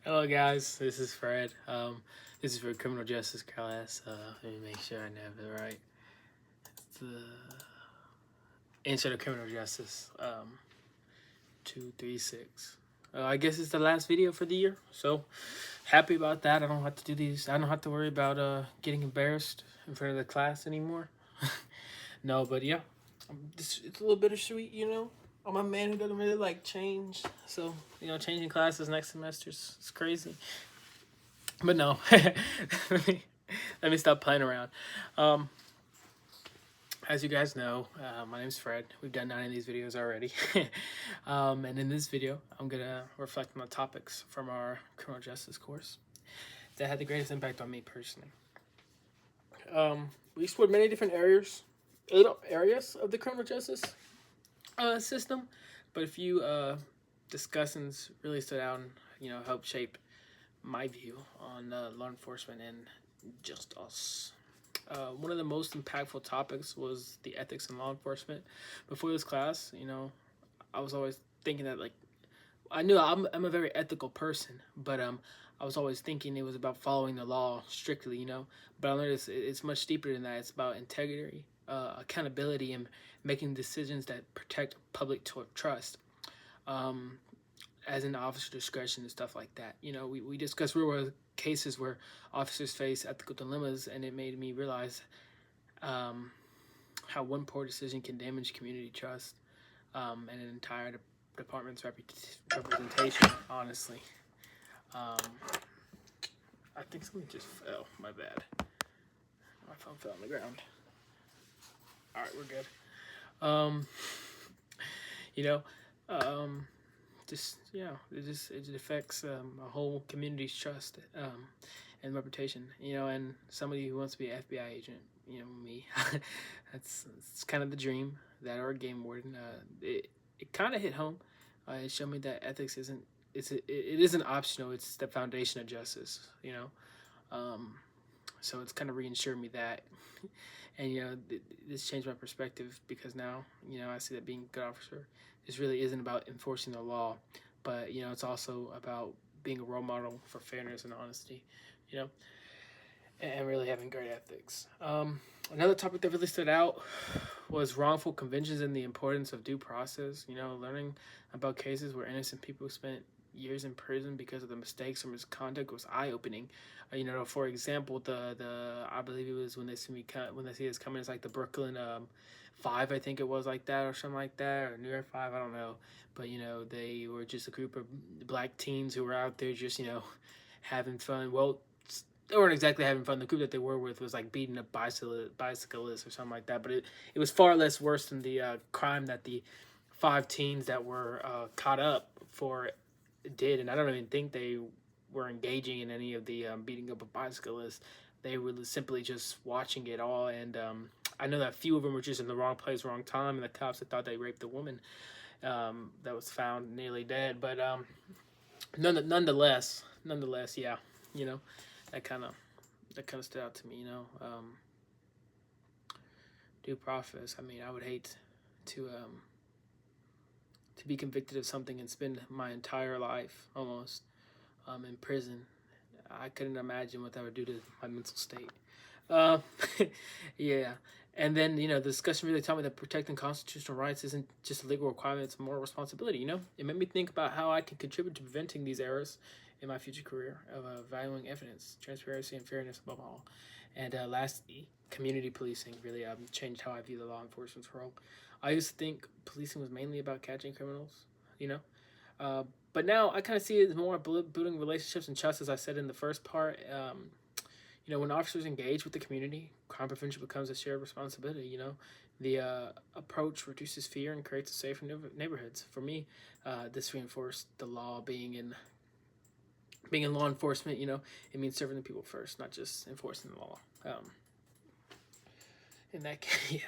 Hello, guys. This is Fred. This is for criminal justice class. Let me make sure I have it right. It's the Intro to Criminal Justice. 236. I guess it's the last video for the year. So happy about that. I don't have to do these. I don't have to worry about getting embarrassed in front of the class anymore. No, but yeah, it's a little bittersweet, you know. I'm a man who doesn't really like change, so changing classes next semester is crazy. But no, let me stop playing around. Um, as you guys know, my name's Fred. We've done 9 of these videos already. And in this video, I'm going to reflect on the topics from our criminal justice course that had the greatest impact on me personally. We explored many different areas of the criminal justice system, but a few discussants really stood out and helped shape my view on law enforcement and justice. One of the most impactful topics was the ethics in law enforcement. Before this class, I was always thinking that I knew I'm a very ethical person, but I was always thinking it was about following the law strictly, But I learned it's much deeper than that. It's about integrity, accountability, and making decisions that protect public trust. As in officer discretion and stuff like that. We discussed real world cases where officers face ethical dilemmas, and it made me realize how one poor decision can damage community trust and an entire department's representation, honestly. I think something just fell. My bad. My phone fell on the ground. All right, we're good. You know, it affects a whole community's trust and reputation. And somebody who wants to be an FBI agent, me, it's kind of the dream. That or a game warden. It kind of hit home. It showed me that ethics it isn't optional. It's the foundation of justice. So it's kind of reassured me that. And this changed my perspective because now I see that being a good officer, this really isn't about enforcing the law, but it's also about being a role model for fairness and honesty, and really having great ethics. Another topic that really stood out was wrongful convictions and the importance of due process. Learning about cases where innocent people spent years in prison because of the mistakes or misconduct was eye opening. For example, the I believe it was when they see us coming, it's like the Brooklyn Five, I think it was like that or something like that, or New York Five, I don't know. But they were just a group of black teens who were out there just having fun. Well, they weren't exactly having fun. The group that they were with was like beating up bicyclists or something like that. But it was far less worse than the crime that the 5 teens that were caught up for did. And I don't even think they were engaging in any of the beating up of bicyclists. They were simply just watching it all. And I know that a few of them were just in the wrong place, wrong time. And the cops had thought they raped the woman that was found nearly dead. But nonetheless, yeah, that kind of stood out to me. Due process. I mean, I would hate to be convicted of something and spend my entire life almost in prison. I couldn't imagine what that would do to my mental state. Uh, yeah. And then, the discussion really taught me that protecting constitutional rights isn't just a legal requirement, it's a moral responsibility, It made me think about how I can contribute to preventing these errors in my future career of valuing evidence, transparency, and fairness above all. And lastly, community policing really changed how I view the law enforcement's role. I used to think policing was mainly about catching criminals, you know? But now I kind of see it as more building relationships and trust, as I said in the first part. When officers engage with the community, crime prevention becomes a shared responsibility. The approach reduces fear and creates safer neighborhoods. For me, this reinforced the law being in law enforcement. It means serving the people first, not just enforcing the law. In that case,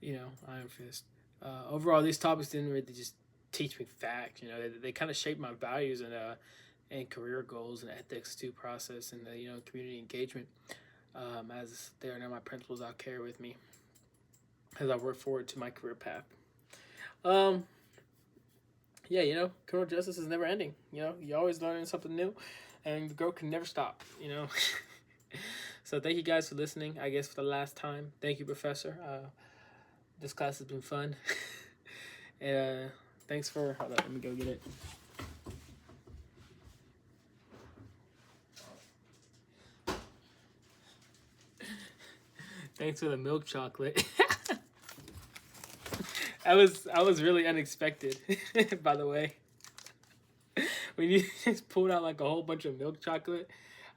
yeah, Iron Fist. Overall, these topics didn't really just teach me facts. They kind of shaped my values and career goals and ethics, due process, and community engagement. As they are now my principles I'll carry with me as I work forward to my career path. yeah, criminal justice is never ending. You're always learning something new, and the growth can never stop. So thank you guys for listening. I guess for the last time, thank you, Professor. This class has been fun. And thanks for. Hold on, let me go get it. Thanks for the milk chocolate. I was really unexpected, by the way. When you just pulled out like a whole bunch of milk chocolate,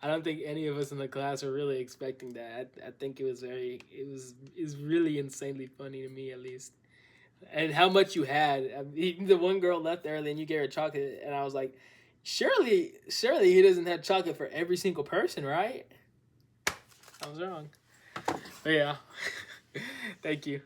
I don't think any of us in the class were really expecting that. I think it was really insanely funny to me, at least. And how much you had. I mean, the one girl left early and you gave her chocolate, and I was like, surely he doesn't have chocolate for every single person, right? I was wrong. But yeah. Thank you.